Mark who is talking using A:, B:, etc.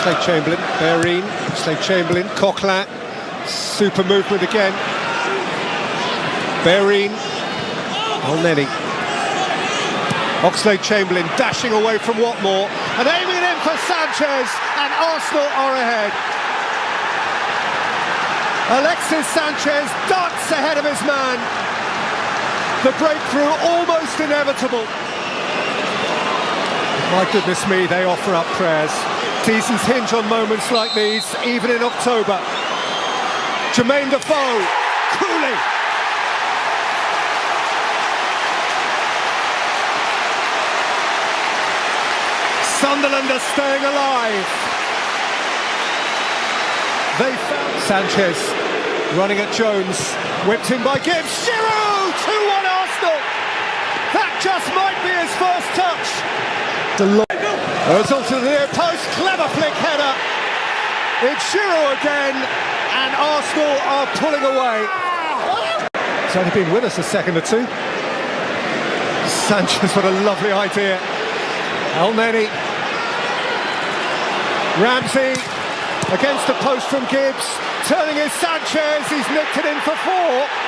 A: Oxlade-Chamberlain, Bellerin, Oxlade-Chamberlain, Coquelin, super movement again. Bellerin, Elneny. Oxlade-Chamberlain dashing away from Watmore and aiming it in for Sanchez, and Arsenal are ahead. Alexis Sanchez darts ahead of his man. The breakthrough almost inevitable. My goodness me, they offer up prayers. Seasons hinge on moments like these, even in October. Jermaine Defoe, Cooley. Sunderland are staying alive. They found Sanchez running at Jones, whipped in by Gibbs. Giroud, 2-1 Arsenal. That just might be his first touch. Goes onto the near post, clever flick header. It's Giroud again, and Arsenal are pulling away. He's only been with us a second or two. Sanchez, what a lovely idea. Elneny. Ramsey against the post from Gibbs. Turning is Sanchez, he's nicked it in for 4.